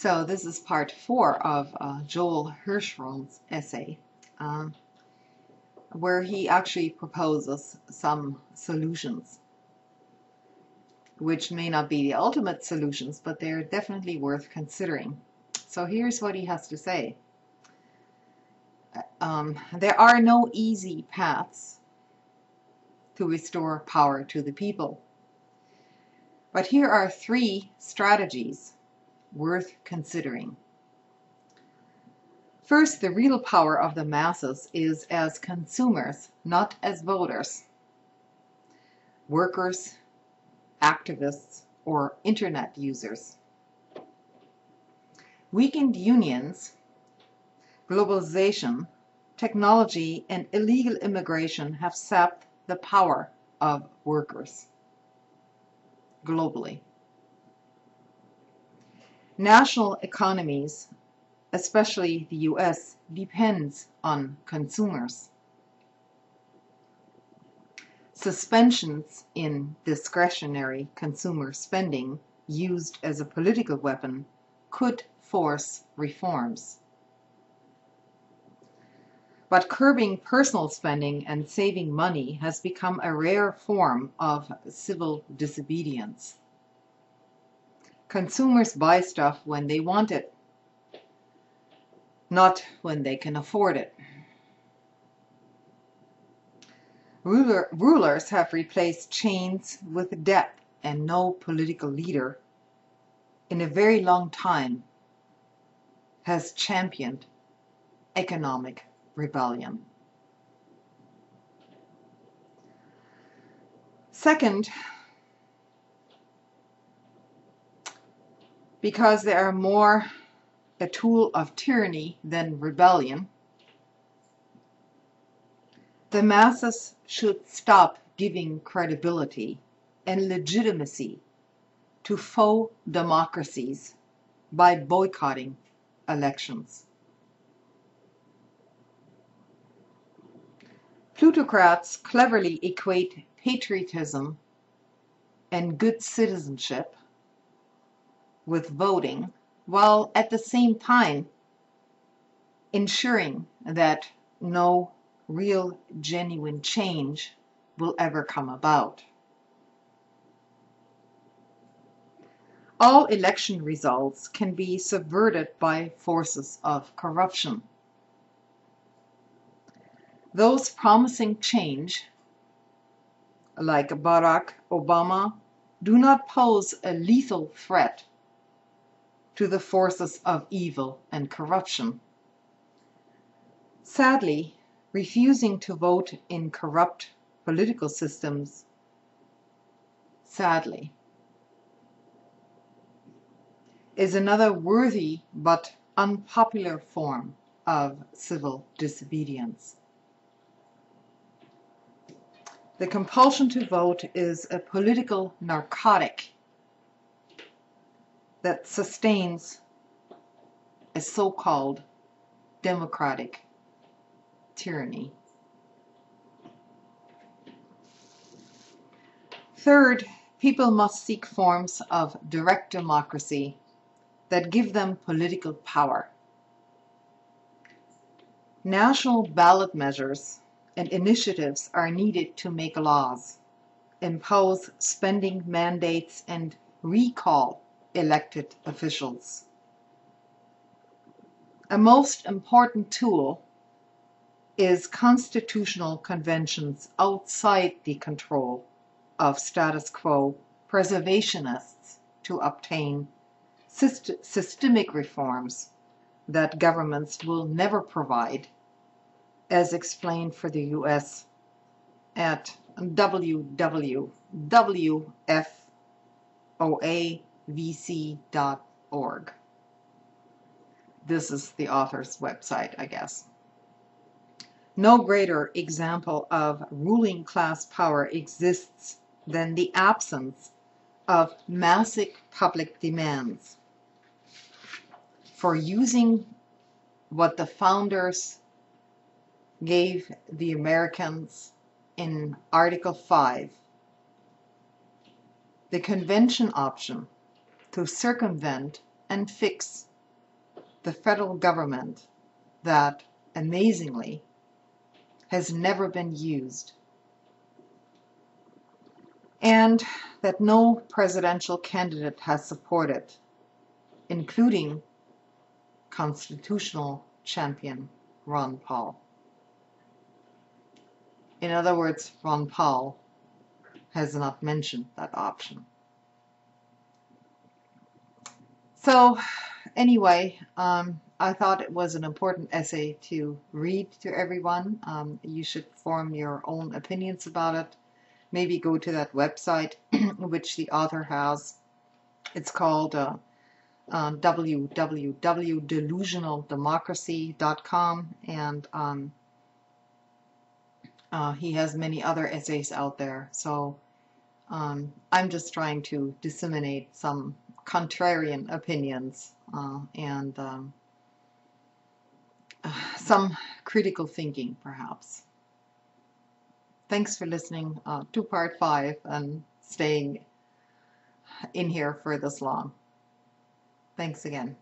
So this is part 4 of Joel Hirschhorn's essay, where he actually proposes some solutions, which may not be the ultimate solutions, but they're definitely worth considering. So here's what he has to say. There are no easy paths to restore power to the people. But here are 3 strategies worth considering. First, the real power of the masses is as consumers, not as voters. Workers, activists, or internet users. Weakened unions, globalization, technology, and illegal immigration have sapped the power of workers globally. National economies, especially the US, depends on consumers. Suspensions in discretionary consumer spending used as a political weapon could force reforms. But curbing personal spending and saving money has become a rare form of civil disobedience. Consumers buy stuff when they want it, not when they can afford it. Rulers have replaced chains with debt, and no political leader in a very long time has championed economic rebellion. Second, because they are more a tool of tyranny than rebellion, the masses should stop giving credibility and legitimacy to faux democracies by boycotting elections. Plutocrats cleverly equate patriotism and good citizenship with voting, while at the same time ensuring that no real, genuine change will ever come about. All election results can be subverted by forces of corruption. Those promising change, like Barack Obama, do not pose a lethal threat to the forces of evil and corruption. Sadly, refusing to vote in corrupt political systems, is another worthy but unpopular form of civil disobedience. The compulsion to vote is a political narcotic that sustains a so-called democratic tyranny. Third, people must seek forms of direct democracy that give them political power. National ballot measures and initiatives are needed to make laws, impose spending mandates, and recall elected officials. A most important tool is constitutional conventions outside the control of status quo preservationists to obtain systemic reforms that governments will never provide, as explained for the US at www.foavc.org. This is the author's website, I guess. No greater example of ruling class power exists than the absence of massive public demands for using what the founders gave the Americans in Article 5, the convention option, to circumvent and fix the federal government that, amazingly, has never been used, and that no presidential candidate has supported, including constitutional champion Ron Paul. In other words, Ron Paul has not mentioned that option. So anyway, I thought it was an important essay to read to everyone. You should form your own opinions about it. Maybe go to that website which the author has. It's called www.delusionaldemocracy.com, and he has many other essays out there. So I'm just trying to disseminate some contrarian opinions and some critical thinking, perhaps. Thanks for listening to part 5 and staying in here for this long. Thanks again.